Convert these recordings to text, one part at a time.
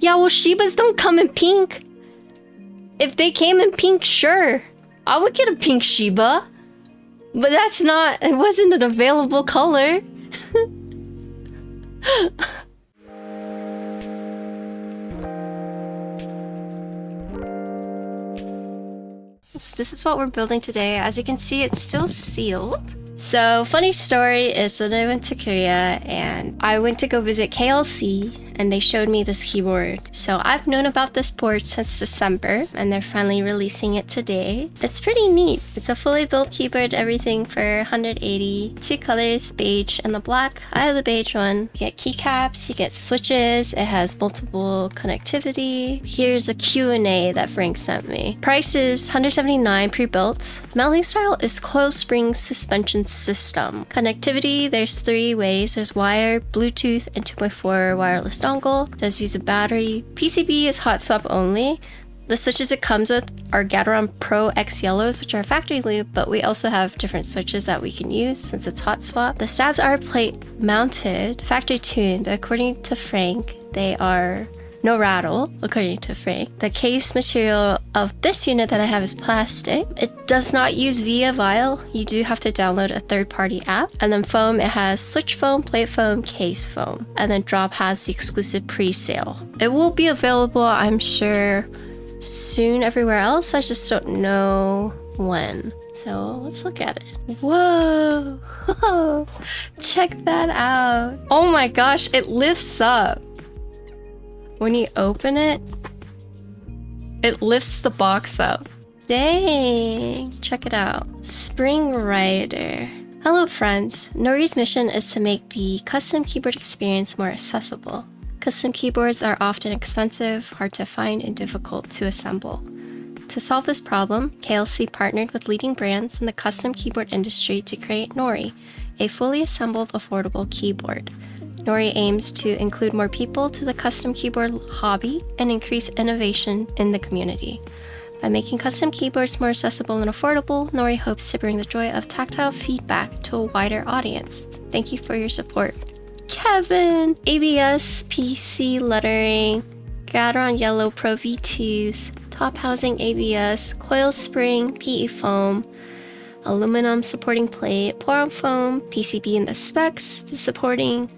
Yeah, well, Shibas don't come in pink. If they came in pink, sure. I would get a pink Shiba. But that's not... It wasn't an available color. So this is what we're building today. As you can see, it's still sealed. So funny story is that I went to Korea and I went to go visit KLC and they showed me this keyboard. So I've known about this board since December and they're finally releasing it today. It's pretty neat. It's a fully built keyboard, everything for 180. 2 colors, beige and the black. I have the beige one. You get keycaps, you get switches, it has multiple connectivity. Here's a Q&A that Frank sent me. Price is $179 pre-built. Mounting style is coil spring suspension system. Connectivity, there's 3 ways. There's wired, Bluetooth, and 2.4 wireless dongle. Does use a battery. PCB is hot swap only. The switches it comes with are Gateron Pro X Yellows, which are factory loop, but we also have different switches that we can use since it's hot swap. The stabs are plate mounted, factory tuned, but according to Frank, they are no rattle, according to Frank. The case material of this unit that I have is plastic. It does not use via vial. You do have to download a third-party app. And then foam, it has switch foam, plate foam, case foam. And then drop has the exclusive pre-sale. It will be available, I'm sure, soon everywhere else. I just don't know when. So let's look at it. Whoa! Check that out. Oh my gosh, it lifts up. When you open it, it lifts the box up. Dang! Check it out. Spring Rider. Hello friends. Nori's mission is to make the custom keyboard experience more accessible. Custom keyboards are often expensive, hard to find, and difficult to assemble. To solve this problem, KLC partnered with leading brands in the custom keyboard industry to create Nori, a fully assembled, affordable keyboard. Nori aims to include more people to the custom keyboard hobby and increase innovation in the community. By making custom keyboards more accessible and affordable, Nori hopes to bring the joy of tactile feedback to a wider audience. Thank you for your support. Kevin! ABS, PC lettering, Gateron Yellow Pro V2s, top housing ABS, coil spring, PE foam, aluminum supporting plate, pour-on foam, PCB in the specs, the supporting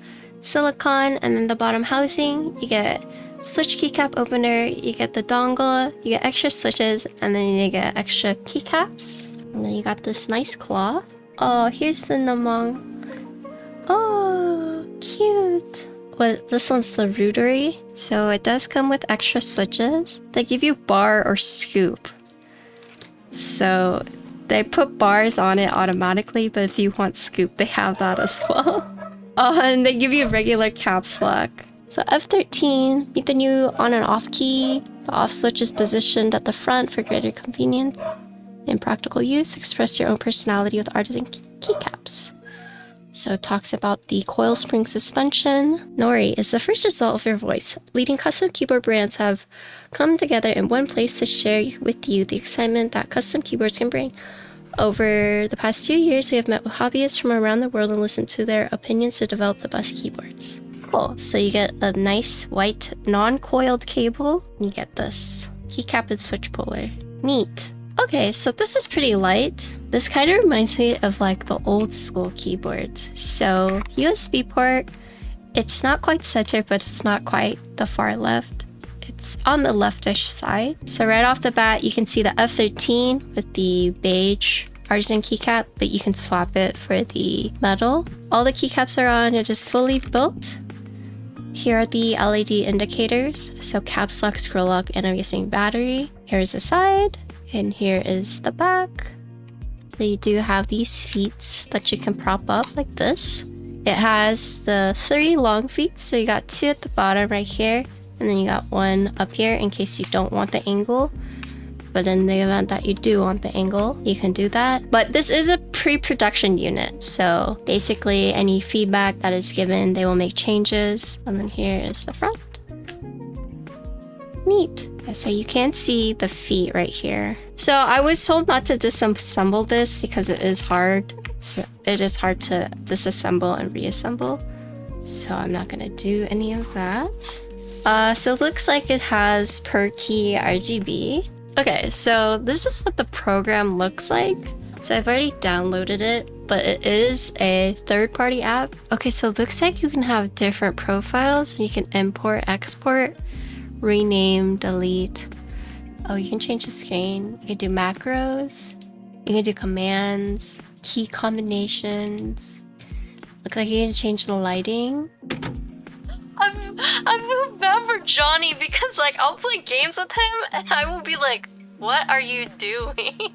silicon, and then the bottom housing, you get switch keycap opener, you get the dongle, you get extra switches, and then you get extra keycaps. And then you got this nice cloth. Oh, here's the namong. Oh, cute. Well, this one's the rotary. So it does come with extra switches. They give you bar or scoop. So they put bars on it automatically, but if you want scoop, they have that as well. Oh, and they give you regular caps lock. So F13, meet the new on and off key. The off switch is positioned at the front for greater convenience. In practical use, express your own personality with artisan keycaps. So it talks about the coil spring suspension. Nori is the first result of your voice. Leading custom keyboard brands have come together in one place to share with you the excitement that custom keyboards can bring. Over the past 2 years, we have met with hobbyists from around the world and listened to their opinions to develop the best keyboards. Cool. So you get a nice white non-coiled cable. You get this keycap and switch puller. Neat. Okay, so this is pretty light. This kind of reminds me of like the old school keyboards. So USB port, it's not quite center, but it's not quite the far left. It's on the leftish side. So right off the bat, you can see the F13 with the beige artisan keycap, but you can swap it for the metal. All the keycaps are on. It is fully built. Here are the LED indicators. So caps lock, scroll lock, and I'm using battery. Here's the side, and here is the back. They do have these feet that you can prop up like this. It has the 3 long feet, so you got 2 at the bottom right here, and then you got 1 up here in case you don't want the angle. But in the event that you do want the angle, you can do that. But this is a pre-production unit, so basically any feedback that is given, they will make changes. And then here is the front. Neat. So you can see the feet right here. So I was told not to disassemble this because it is hard. So it is hard to disassemble and reassemble. So I'm not gonna do any of that. So it looks like it has per key RGB. Okay, so this is what the program looks like. So I've already downloaded it, but it is a third-party app. Okay, so it looks like you can have different profiles. You can import, export, rename, delete. Oh, you can change the screen. You can do macros. You can do commands, key combinations. Looks like you can change the lighting. I feel bad for Johnny because like I'll play games with him and I will be like, what are you doing?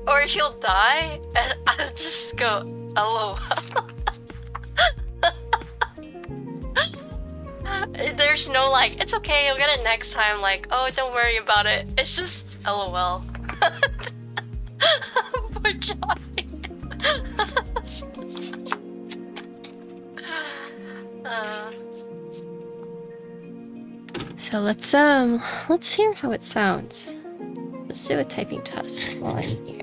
Or he'll die and I'll just go, LOL. There's no like, it's okay, you'll get it next time, like, oh, don't worry about it. It's just LOL. Poor Johnny. So let's hear how it sounds. Let's do a typing test while I'm here.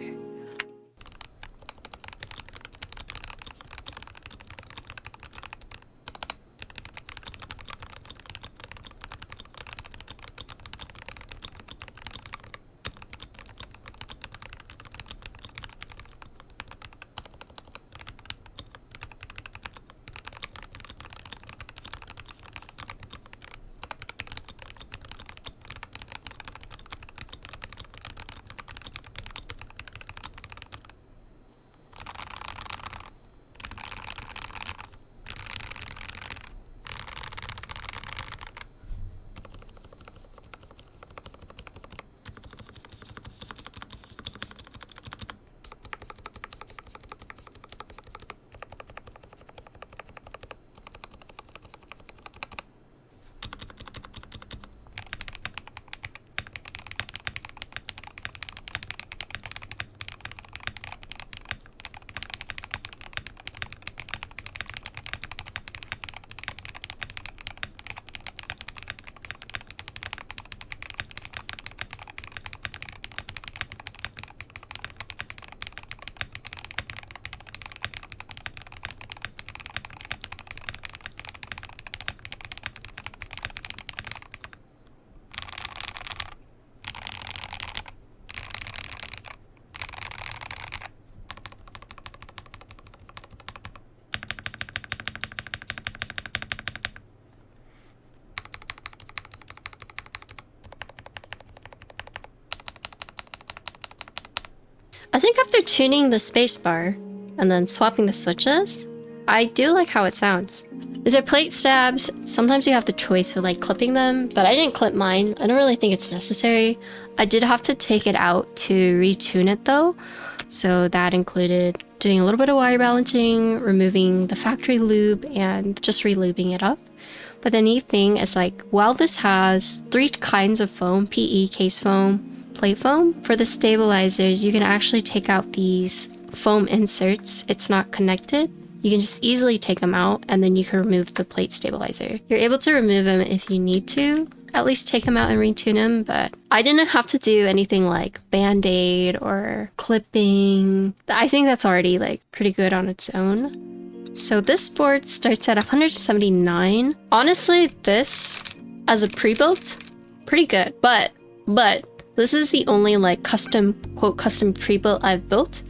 I think after tuning the spacebar and then swapping the switches, I do like how it sounds. These are plate stabs. Sometimes you have the choice of like clipping them, but I didn't clip mine. I don't really think it's necessary. I did have to take it out to retune it though. So that included doing a little bit of wire balancing, removing the factory lube, and just re-lubing it up. But the neat thing is like, while this has 3 kinds of foam, PE, case foam, plate foam, for the stabilizers, you can actually take out these foam inserts. It's not connected. You can just easily take them out and then you can remove the plate stabilizer. You're able to remove them if you need to, at least take them out and retune them, but I didn't have to do anything like band-aid or clipping. I think that's already like pretty good on its own. So this board starts at 179. Honestly, this as a pre-built, pretty good, but this is the only like custom, quote, custom pre-built I've built.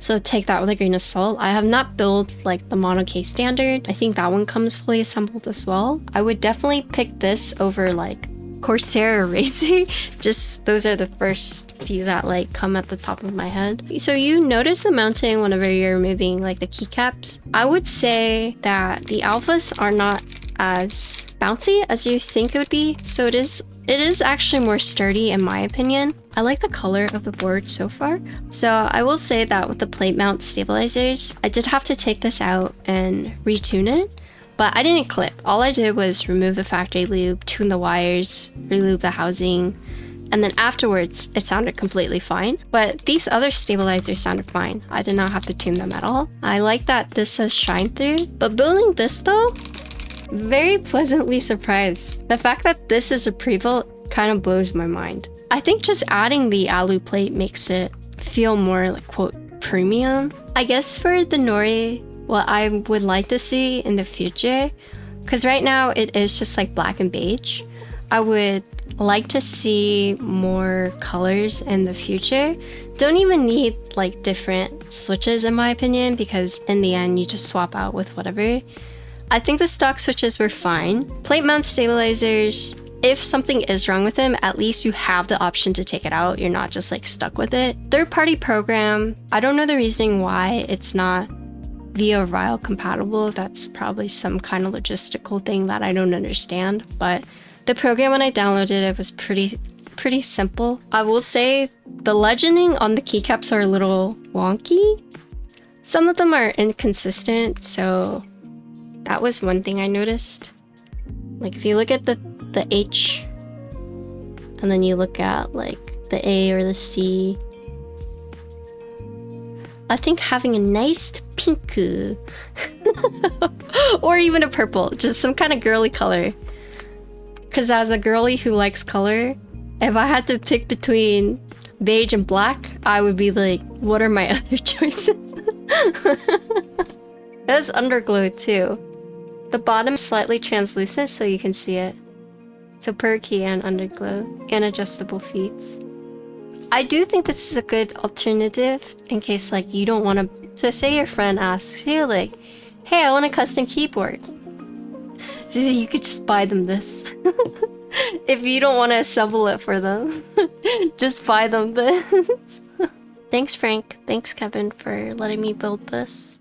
So take that with a grain of salt. I have not built like the mono case standard. I think that one comes fully assembled as well. I would definitely pick this over like Corsair Racing. Just those are the first few that like come at the top of my head. So you notice the mounting whenever you're removing like the keycaps. I would say that the alphas are not as bouncy as you think it would be. So it is actually more sturdy in my opinion. I like the color of the board so far. So I will say that with the plate mount stabilizers, I did have to take this out and retune it, but I didn't clip. All I did was remove the factory lube, tune the wires, re-lube the housing, and then afterwards it sounded completely fine. But these other stabilizers sounded fine. I did not have to tune them at all. I like that this says shine through, but building this though, very pleasantly surprised. The fact that this is a pre-built kind of blows my mind. I think just adding the alu plate makes it feel more like, quote, premium. I guess for the Nori, what I would like to see in the future, because right now it is just like black and beige, I would like to see more colors in the future. Don't even need like different switches in my opinion, because in the end you just swap out with whatever. I think the stock switches were fine. Plate mount stabilizers, if something is wrong with them, at least you have the option to take it out. You're not just like stuck with it. Third-party program, I don't know the reasoning why it's not via Ryle compatible. That's probably some kind of logistical thing that I don't understand, but the program when I downloaded it was pretty simple. I will say the legending on the keycaps are a little wonky. Some of them are inconsistent, so that was one thing I noticed. Like if you look at the H and then you look at like the A or the C, I think having a nice pink or even a purple, just some kind of girly color. Because as a girly who likes color, if I had to pick between beige and black, I would be like, what are my other choices? There's underglow too. The bottom is slightly translucent so you can see it. So per key and underglow and adjustable feet. I do think this is a good alternative in case like you don't want to. So say your friend asks you like, hey, I want a custom keyboard. You could just buy them this. If you don't want to assemble it for them, just buy them this. Thanks Frank, thanks Kevin for letting me build this.